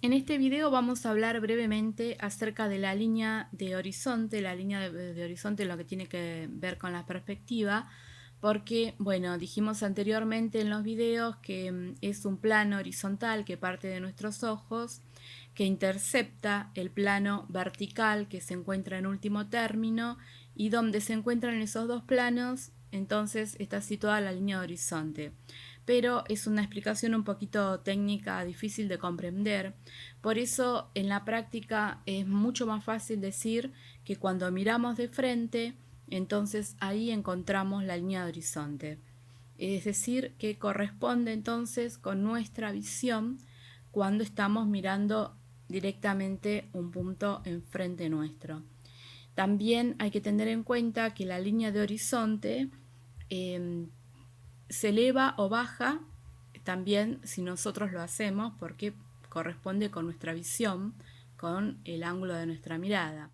En este video vamos a hablar brevemente acerca de la línea de horizonte, la línea de horizonte, lo que tiene que ver con la perspectiva, porque, bueno, dijimos anteriormente en los videos que es un plano horizontal que parte de nuestros ojos, que intercepta el plano vertical que se encuentra en último término, y donde se encuentran esos dos planos, entonces está situada la línea de horizonte. Pero es una explicación un poquito técnica, difícil de comprender. Por eso en la práctica es mucho más fácil decir que cuando miramos de frente, entonces ahí encontramos la línea de horizonte. Es decir, que corresponde entonces con nuestra visión cuando estamos mirando directamente un punto enfrente nuestro. También hay que tener en cuenta que la línea de horizonte eh, se eleva o baja también si nosotros lo hacemos, porque corresponde con nuestra visión, con el ángulo de nuestra mirada.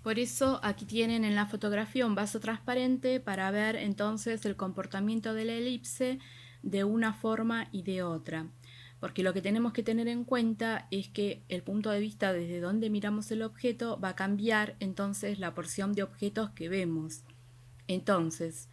Por eso aquí tienen en la fotografía un vaso transparente para ver entonces el comportamiento de la elipse de una forma y de otra. Porque lo que tenemos que tener en cuenta es que el punto de vista desde donde miramos el objeto va a cambiar entonces la porción de objetos que vemos. Entonces,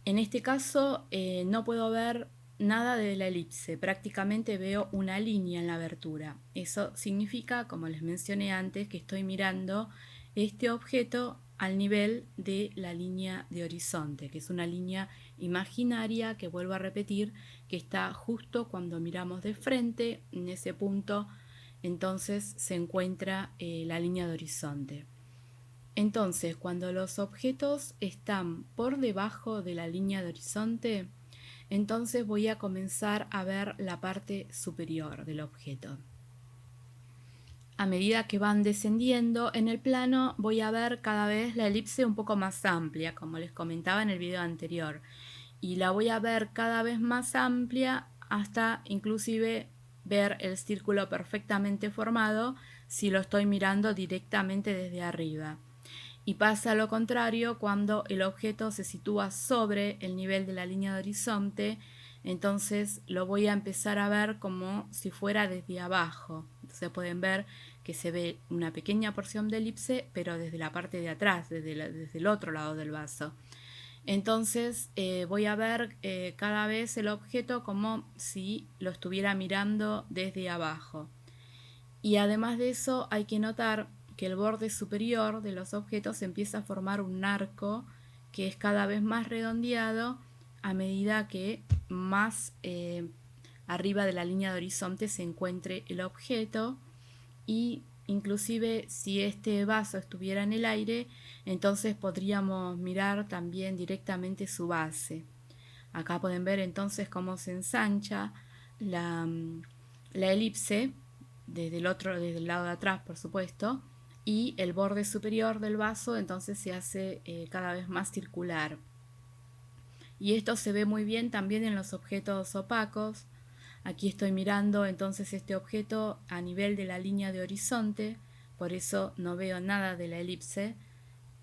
en este caso no puedo ver nada de la elipse, prácticamente veo una línea en la abertura. Eso significa, como les mencioné antes, que estoy mirando este objeto al nivel de la línea de horizonte, que es una línea imaginaria que, vuelvo a repetir, que está justo cuando miramos de frente, en ese punto entonces se encuentra la línea de horizonte. Entonces, cuando los objetos están por debajo de la línea de horizonte, entonces voy a comenzar a ver la parte superior del objeto. A medida que van descendiendo en el plano, voy a ver cada vez la elipse un poco más amplia, como les comentaba en el video anterior. Y la voy a ver cada vez más amplia hasta inclusive ver el círculo perfectamente formado si lo estoy mirando directamente desde arriba. Y pasa lo contrario cuando el objeto se sitúa sobre el nivel de la línea de horizonte, entonces lo voy a empezar a ver como si fuera desde abajo. Entonces pueden ver que se ve una pequeña porción de elipse, pero desde la parte de atrás, desde el otro lado del vaso. Entonces voy a ver cada vez el objeto como si lo estuviera mirando desde abajo. Y además de eso hay que notar que el borde superior de los objetos empieza a formar un arco que es cada vez más redondeado a medida que más arriba de la línea de horizonte se encuentre el objeto, y inclusive si este vaso estuviera en el aire, entonces podríamos mirar también directamente su base. Acá pueden ver entonces cómo se ensancha la elipse desde el lado de atrás, por supuesto, y el borde superior del vaso entonces se hace cada vez más circular. Y esto se ve muy bien también en los objetos opacos. Aquí estoy mirando entonces este objeto a nivel de la línea de horizonte, por eso no veo nada de la elipse,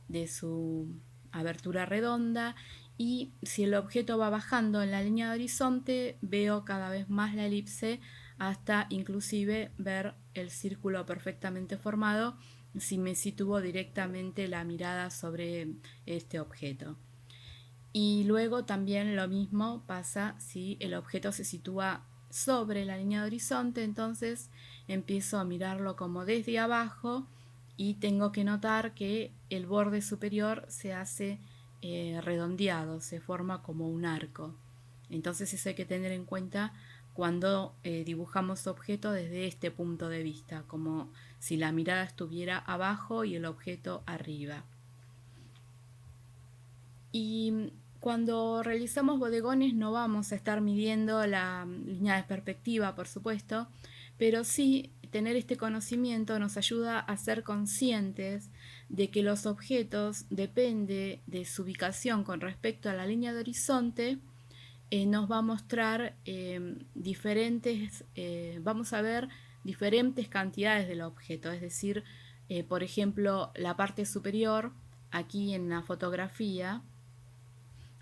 de su abertura redonda, y si el objeto va bajando en la línea de horizonte veo cada vez más la elipse hasta inclusive ver el círculo perfectamente formado si me sitúo directamente la mirada sobre este objeto. Y luego también lo mismo pasa si el objeto se sitúa sobre la línea de horizonte, entonces empiezo a mirarlo como desde abajo y tengo que notar que el borde superior se hace redondeado, se forma como un arco. Entonces eso hay que tener en cuenta cuando dibujamos objetos desde este punto de vista, como si la mirada estuviera abajo y el objeto arriba. Y cuando realizamos bodegones no vamos a estar midiendo la línea de perspectiva, por supuesto, pero sí tener este conocimiento nos ayuda a ser conscientes de que los objetos, depende de su ubicación con respecto a la línea de horizonte, nos va a mostrar vamos a ver diferentes cantidades del objeto, es decir, por ejemplo, la parte superior, aquí en la fotografía,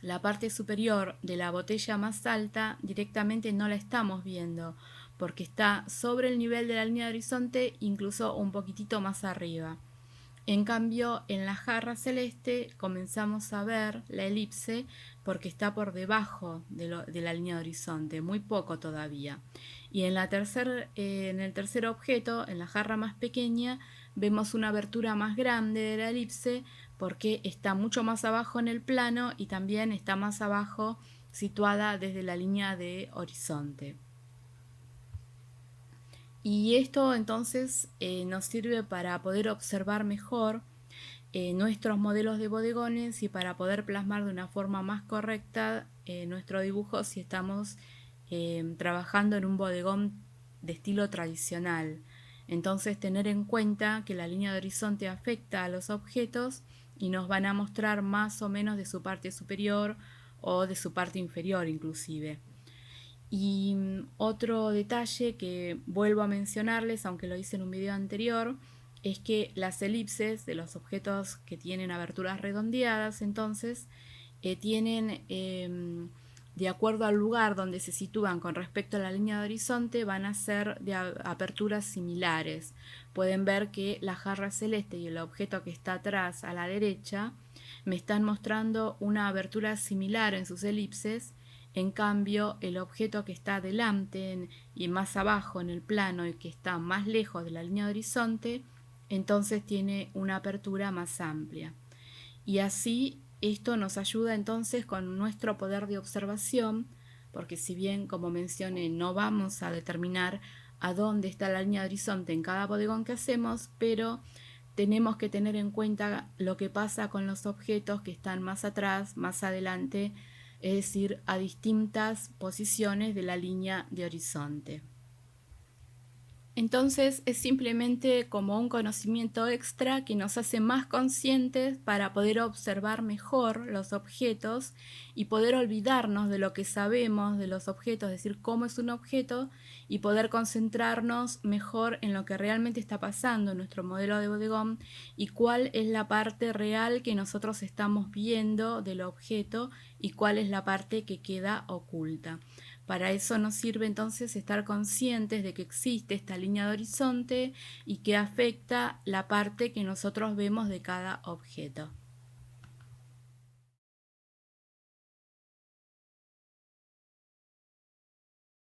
la parte superior de la botella más alta directamente no la estamos viendo, porque está sobre el nivel de la línea de horizonte, incluso un poquitito más arriba. En cambio, en la jarra celeste comenzamos a ver la elipse porque está por debajo de la línea de horizonte, muy poco todavía. Y en el tercer objeto, en la jarra más pequeña, vemos una abertura más grande de la elipse porque está mucho más abajo en el plano y también está más abajo situada desde la línea de horizonte. Y esto entonces nos sirve para poder observar mejor nuestros modelos de bodegones y para poder plasmar de una forma más correcta nuestro dibujo si estamos trabajando en un bodegón de estilo tradicional. Entonces tener en cuenta que la línea de horizonte afecta a los objetos y nos van a mostrar más o menos de su parte superior o de su parte inferior inclusive. Y otro detalle que vuelvo a mencionarles, aunque lo hice en un video anterior, es que las elipses de los objetos que tienen aberturas redondeadas, entonces, tienen, de acuerdo al lugar donde se sitúan con respecto a la línea de horizonte, van a ser de aperturas similares. Pueden ver que la jarra celeste y el objeto que está atrás a la derecha me están mostrando una abertura similar en sus elipses. En cambio, el objeto que está delante y más abajo en el plano y que está más lejos de la línea de horizonte, entonces tiene una apertura más amplia. Y así esto nos ayuda entonces con nuestro poder de observación, porque si bien, como mencioné, no vamos a determinar a dónde está la línea de horizonte en cada bodegón que hacemos, pero tenemos que tener en cuenta lo que pasa con los objetos que están más atrás, más adelante, es decir, a distintas posiciones de la línea de horizonte. Entonces es simplemente como un conocimiento extra que nos hace más conscientes para poder observar mejor los objetos y poder olvidarnos de lo que sabemos de los objetos, es decir, cómo es un objeto, y poder concentrarnos mejor en lo que realmente está pasando en nuestro modelo de bodegón y cuál es la parte real que nosotros estamos viendo del objeto y cuál es la parte que queda oculta. Para eso nos sirve entonces estar conscientes de que existe esta línea de horizonte y que afecta la parte que nosotros vemos de cada objeto.